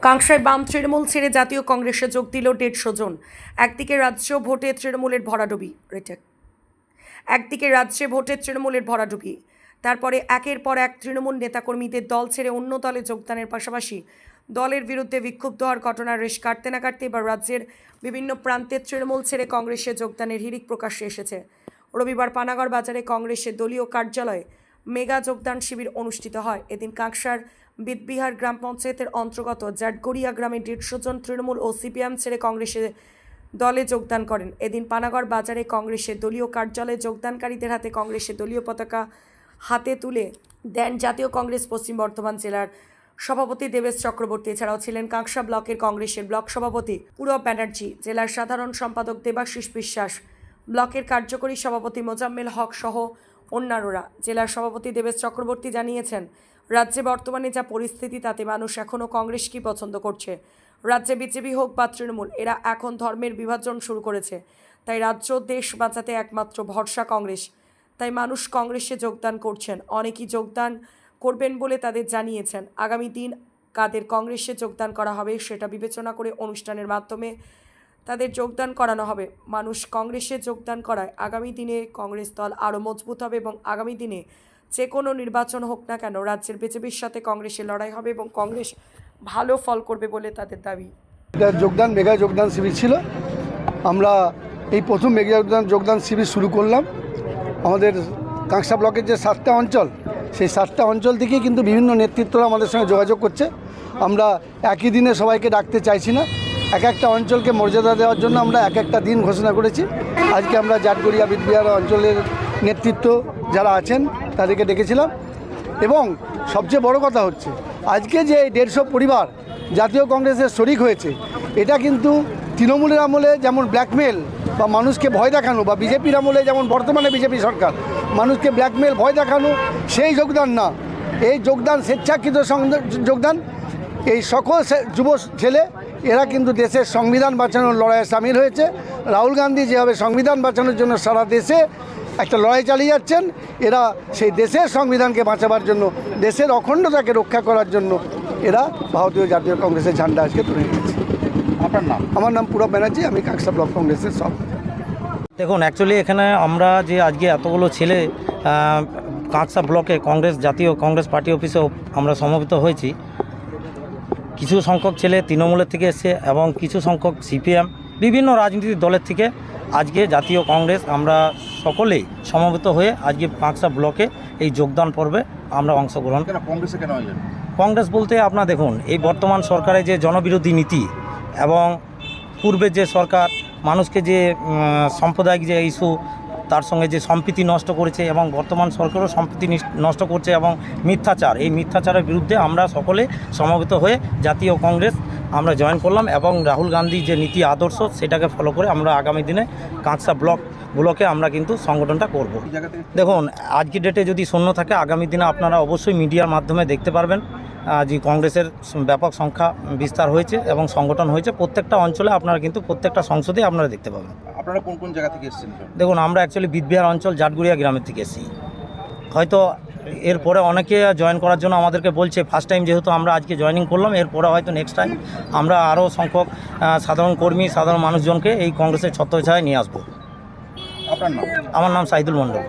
কাংসায় বাম তৃণমূল ছেড়ে জাতীয় কংগ্রেসে যোগ দিল 150 জন। একদিকে রাজ্যে ভোটে তৃণমূলের ভরাডুবি, তারপরে একের পর এক তৃণমূল নেতাকর্মীদের দল ছেড়ে অন্য দলে যোগদানের পাশাপাশি দলের বিরুদ্ধে বিক্ষুব্ধ হওয়ার ঘটনার রেশ কাটতে না কাটতে এবার রাজ্যের বিভিন্ন প্রান্তের তৃণমূল ছেড়ে কংগ্রেসে যোগদানের হিড়িক প্রকাশ্যে এসেছে। রবিবার পানাগড় বাজারে কংগ্রেসের দলীয় কার্যালয়ে মেগা যোগদান শিবির অনুষ্ঠিত হয়। এদিন কাংসার বিদবিহার গ্রাম পঞ্চায়েতের অন্তর্গত জাটগড়িয়া গ্রামে 150 জন তৃণমূল ও সিপিএম ছেড়ে কংগ্রেসের দলে যোগদান করেন। এদিন পানাগড় বাজারে কংগ্রেসের দলীয় কার্যালয়ে যোগদানকারীদের হাতে কংগ্রেসের দলীয় পতাকা হাতে তুলে দেন জাতীয় কংগ্রেস পশ্চিম বর্ধমান জেলার সভাপতি দেবেশ চক্রবর্তী। এছাড়াও ছিলেন কাংসা ব্লকের কংগ্রেসের ব্লক সভাপতি পূরব ব্যানার্জি, জেলার সাধারণ সম্পাদক দেবাশিস বিশ্বাস, ব্লকের কার্যকরী সভাপতি মোজাম্মেল হক সহ অন্যান্যরা। জেলার সভাপতি দেবেশ চক্রবর্তী জানিয়েছেন, রাজ্যে বর্তমানে যা পরিস্থিতি তাতে মানুষ এখনও কংগ্রেসকেই পছন্দ করছে। রাজ্যে বিজেপি হোক বা তৃণমূল, এরা এখন ধর্মের বিভাজন শুরু করেছে। তাই রাজ্য দেশ বাঁচাতে একমাত্র ভরসা কংগ্রেস। তাই মানুষ কংগ্রেসে যোগদান করছেন, অনেকেই যোগদান করবেন বলে তাদের জানিয়েছেন। আগামী দিন কাদের কংগ্রেসে যোগদান করা হবে সেটা বিবেচনা করে অনুষ্ঠানের মাধ্যমে তাদের যোগদান করানো হবে। মানুষ কংগ্রেসে যোগদান করায় আগামী দিনে কংগ্রেস দল আরও মজবুত হবে এবং আগামী দিনে যে কোনো নির্বাচন হোক না কেন রাজ্যের বিজেপির সাথে কংগ্রেসের লড়াই হবে এবং কংগ্রেস ভালো ফল করবে বলে তাদের দাবি। এটা মেগা যোগদান শিবির ছিল। আমরা এই প্রথম মেগা যোগদান শিবির শুরু করলাম। আমাদের কাংসা ব্লকের যে 7টা অঞ্চল, সেই 7টা অঞ্চল থেকেই কিন্তু বিভিন্ন নেতৃত্বরা আমাদের সঙ্গে যোগাযোগ করছে। আমরা একই দিনে সবাইকে ডাকতে চাইছি না, এক একটা অঞ্চলকে মর্যাদা দেওয়ার জন্য আমরা এক একটা দিন ঘোষণা করেছি। আজকে আমরা জাটগড়িয়া বিদবিহার অঞ্চলের নেতৃত্ব যারা আছেন তাদেরকে ডেকেছিলাম। এবং সবচেয়ে বড় কথা হচ্ছে, আজকে যে 150 পরিবার জাতীয় কংগ্রেসের শরিক হয়েছে, এটা কিন্তু তৃণমূলের আমলে যেমন ব্ল্যাকমেল বা মানুষকে ভয় দেখানো, বা বিজেপির আমলে যেমন বর্তমানে বিজেপি সরকার মানুষকে ব্ল্যাকমেল ভয় দেখানো, সেই যোগদান না। এই যোগদান স্বেচ্ছাকৃত যোগদান। এই সকল যুব ছেলে এরা কিন্তু দেশের সংবিধান বাঁচানোর লড়াইয়ে সামিল হয়েছে। রাহুল গান্ধী যেভাবে সংবিধান বাঁচানোর জন্য সারা দেশে একটা লড়াই চালিয়ে যাচ্ছেন, এরা সেই দেশের সংবিধানকে বাঁচাবার জন্য, দেশের অখণ্ডতাকে রক্ষা করার জন্য এরা ভারতীয় জাতীয় কংগ্রেসের ঝান্ডা আজকে তুলে নিয়েছে। আপনার নাম? আমার নাম পূরব ব্যানার্জি, আমি কাংসা ব্লক কংগ্রেসের সভাপতি। দেখুন, অ্যাকচুয়ালি এখানে আমরা যে আজকে এতগুলো ছেলে কাংসা ব্লকে কংগ্রেস জাতীয় কংগ্রেস পার্টি অফিসেও আমরা সমবেত হয়েছি। কিছু সংখ্যক ছেলে তৃণমূলের থেকে এসছে এবং কিছু সংখ্যক সিপিএম বিভিন্ন রাজনৈতিক দলের থেকে আজকে জাতীয় কংগ্রেস আমরা সকলেই সমবেত হয়ে আজকে কাংসা ব্লকে এই যোগদান পর্বে আমরা অংশগ্রহণ। কংগ্রেসে কেন হলেন? কংগ্রেস বলতে আপনার দেখুন, এই বর্তমান সরকারের যে জনবিরোধী নীতি এবং পূর্বের যে সরকার মানুষকে যে সাম্প্রদায়িক যে ইস্যু, তার সঙ্গে যে সম্প্রীতি নষ্ট করেছে এবং বর্তমান সরকারও সম্প্রীতি নষ্ট করছে এবং মিথ্যাচার, এই মিথ্যাচারের বিরুদ্ধে আমরা সকলে সমবেত হয়ে জাতীয় কংগ্রেস আমরা জয়েন করলাম এবং রাহুল গান্ধীর যে নীতি আদর্শ সেটাকে ফলো করে আমরা আগামী দিনে কাংসা ব্লকে আমরা কিন্তু সংগঠনটা করব। দেখুন, আজকের ডেটে যদি শূন্য থাকে, আগামী দিনে আপনারা অবশ্যই মিডিয়ার মাধ্যমে দেখতে পারবেন যে কংগ্রেসের ব্যাপক সংখ্যা বিস্তার হয়েছে এবং সংগঠন হয়েছে প্রত্যেকটা অঞ্চলে। আপনারা কিন্তু প্রত্যেকটা সংসদে আপনারা দেখতে পাবেন। আপনারা কোন কোন জায়গা থেকে এসেছেন? দেখুন, আমরা অ্যাকচুয়ালি বিদবিহার অঞ্চল জাটগড়িয়া গ্রামের থেকে এসেছি। হয়তো এরপরে অনেকে জয়েন করার জন্য আমাদেরকে বলছে, ফার্স্ট টাইম যেহেতু আমরা আজকে জয়েনিং করলাম, এরপরে হয়তো নেক্সট টাইম আমরা আরও সংখ্যক সাধারণ কর্মী, সাধারণ মানুষজনকে এই কংগ্রেসের ছত্রছায়ায় নিয়ে আসবো। আপনার নাম? আমার নাম সাইদুল মণ্ডল।